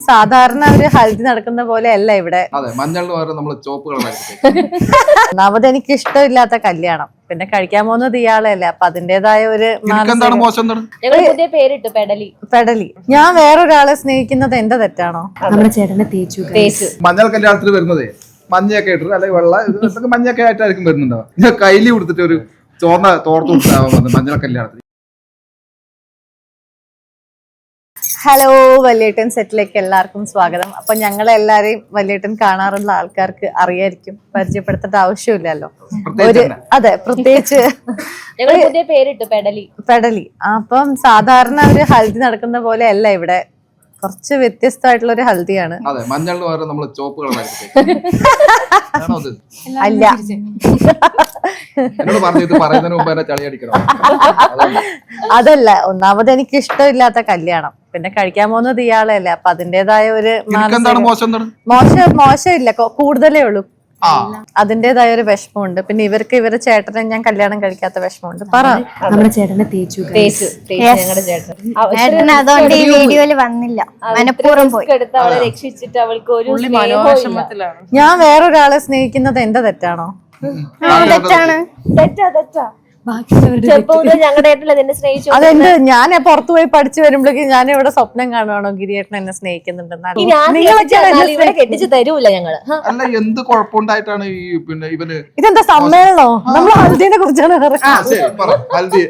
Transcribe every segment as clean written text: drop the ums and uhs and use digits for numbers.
സാധാരണ ഒരു ഹൽദി നടക്കുന്ന പോലെ അല്ല ഇവിടെ. അതെ, മഞ്ഞളിന് പകരം നമ്മൾ ചോപ്പ് കളറാക്കി. ഒന്നാമത് എനിക്ക് ഇഷ്ടമില്ലാത്ത കല്യാണം, പിന്നെ കഴിക്കാൻ പോകുന്നത് ഇയാളല്ലേ, അപ്പൊ അതിന്റേതായ ഒരു പുതിയ പേരിട്ട് പെടലി. ഞാൻ വേറൊരാളെ സ്നേഹിക്കുന്നത് എന്റെ തെറ്റാണോ? നമ്മുടെ ചേട്ടനെ തേച്ചു മഞ്ഞൾ കല്യാണത്തിന് വരുന്നതേ മഞ്ഞയൊക്കെ ഇട്ട് അല്ലെങ്കിൽ വെള്ള മഞ്ഞയൊക്കെ ആയിട്ടായിരിക്കും വരുന്നുണ്ടാവും. കയ്യില് കൊടുത്തിട്ട് ഒരു ചോന്ന തോർത്ത് കൊടുത്താവാൻ വന്നത് മഞ്ഞൾ കല്യാണത്തിന്. ഹലോ, വല്യേട്ടൻ സെറ്റിലേക്ക് എല്ലാവർക്കും സ്വാഗതം. അപ്പൊ ഞങ്ങളെല്ലാരെയും വല്യേട്ടൻ കാണാറുള്ള ആൾക്കാർക്ക് അറിയായിരിക്കും, പരിചയപ്പെടുത്തേണ്ട ആവശ്യമില്ലല്ലോ. അതെ, പ്രത്യേകിച്ച് പുതിയ പേരിട്ട് പെടലി. അപ്പം സാധാരണ ഒരു ഹൽദി നടക്കുന്ന പോലെ അല്ല ഇവിടെ, കുറച്ച് വ്യത്യസ്തമായിട്ടുള്ള ഒരു ഹൽദിയാണ്. അതെ, മഞ്ഞളിന് പകരം നമ്മൾ ചോപ്പ് കളറാക്കി. അല്ല, എന്നോട് പറഞ്ഞു ഇത് പറയുന്നതിന് മുമ്പ് എന്നെ ചളി അടിക്കണം. അതല്ല, ഒന്നാമത് എനിക്ക് ഇഷ്ടമില്ലാത്ത കല്യാണം, പിന്നെ കഴിക്കാൻ പോകുന്നത് ഇയാളല്ലേ, അപ്പൊ അതിന്റേതായ ഒരു മോശമില്ല, കൂടുതലേ ഉള്ളൂ. അതിന്റേതായ ഒരു വിഷമമുണ്ട്. പിന്നെ ഇവരെ ചേട്ടനെ ഞാൻ കല്യാണം കഴിക്കാത്ത വിഷമമുണ്ട്. പറ, നമ്മുടെ ചേട്ടനെ തേച്ചു അതുകൊണ്ട് ഈ വീഡിയോയില് വന്നില്ല, മനഃപൂർവ്വം പോയി രക്ഷിച്ചിട്ട് അവൾക്ക് ഒരു ഞാൻ വേറൊരാളെ സ്നേഹിക്കുന്നത് എന്റെ തെറ്റാണോ? തെറ്റാണ്. തെറ്റാ ഞങ്ങളുടെ സ്നേഹിച്ചു. അതെന്ത്, ഞാൻ പുറത്തു പോയി പഠിച്ചു വരുമ്പോഴേക്കും ഞാൻ ഇവിടെ സ്വപ്നം കാണുവാണോ ഗിരിയേട്ടൻ എന്നെ സ്നേഹിക്കുന്നുണ്ടെന്നാണ്? കെട്ടിച്ച് തരൂല ഞങ്ങള്. അല്ല, എന്ത് കുഴപ്പമുണ്ടായിട്ടാണ് ഈ പിന്നെ ഇവന് ഇതെന്താ സമ്മേളനോ? നമ്മൾ ഹൽദിനെ കുറിച്ചാണ് ഹൽദി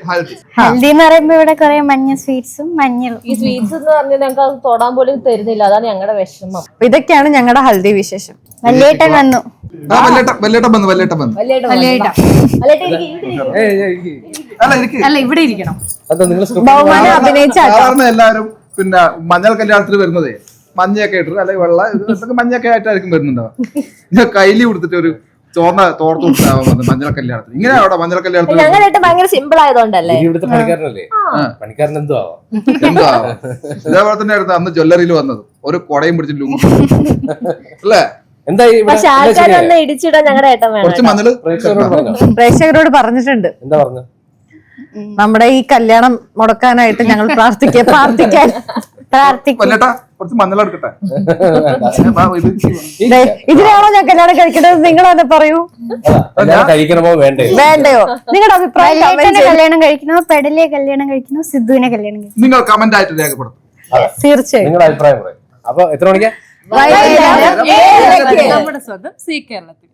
എന്ന് പറയുമ്പോ ഇവിടെ കുറെ മഞ്ഞ സ്വീറ്റ്സും മഞ്ഞളും. ഈ സ്വീറ്റ്സ് എന്ന് പറഞ്ഞാൽ ഞങ്ങൾക്ക് അത് തൊടാൻ പോലും തരുന്നില്ല, അതാണ് ഞങ്ങളുടെ വിഷമം. ഇതൊക്കെയാണ് ഞങ്ങളുടെ ഹൽദി വിശേഷം. വല്യേട്ടൻ വന്നു. ഇവിടെ ഇരിക്കണം. എല്ലാവരും പിന്നെ മഞ്ഞൾ കല്യാണത്തിന് വരുന്നതേ മഞ്ഞയൊക്കെ ഇട്ട് അല്ലെങ്കിൽ വെള്ള മഞ്ഞയൊക്കെ ആയിട്ടായിരിക്കും വരുന്നുണ്ടാവും. കയ്യില് കൊടുത്തിട്ട് ഒരു ചോന്ന തോർത്ത് കൊടുത്താവാൻ വന്നത് മഞ്ഞൾ കല്യാണത്തിന്. ഇങ്ങനെ അവിടെ മഞ്ഞൾ കല്യാണത്തിന് ഞങ്ങളായിട്ട് ഭയങ്കര സിമ്പിൾ ആയതുകൊണ്ടല്ലേ. ഇതേപോലെ തന്നെ ആയിരുന്നു അന്ന് ജ്വല്ലറിയിൽ വന്നത്, ഒരു കൊടയും പിടിച്ചിട്ട് അല്ലേ? പക്ഷെ ആൾക്കാരൊന്ന് ഇടിച്ചിടാൻ ഞങ്ങളുടെ ഏട്ടൻ വേണം. പ്രേക്ഷകരോട് പറഞ്ഞിട്ടുണ്ട്, നമ്മുടെ ഈ കല്യാണം മുടക്കാനായിട്ട് ഞങ്ങൾ പ്രാർത്ഥിക്കാൻ കുറച്ച് മഞ്ഞളെടുക്കട്ടെ. ഇതിനാണോ ഞാൻ കല്യാണം കഴിക്കേണ്ടത്? നിങ്ങൾ തന്നെ പറയൂ. വേണ്ടയോ? നിങ്ങളുടെ അഭിപ്രായം. കല്യാണം കഴിക്കണോ, പെടലിയെ കല്യാണം കഴിക്കണോ, സിദ്ധുവിനെ കല്യാണം കഴിക്കണോ? നിങ്ങൾ കമന്റ് ആയിട്ട് രേഖപ്പെടുത്തും. തീർച്ചയായും നിങ്ങളുടെ അഭിപ്രായം പറയും. അപ്പൊ എത്ര മണിക്കാ? നമ്മുടെ സ്വന്തം സി കേരളത്തിൽ.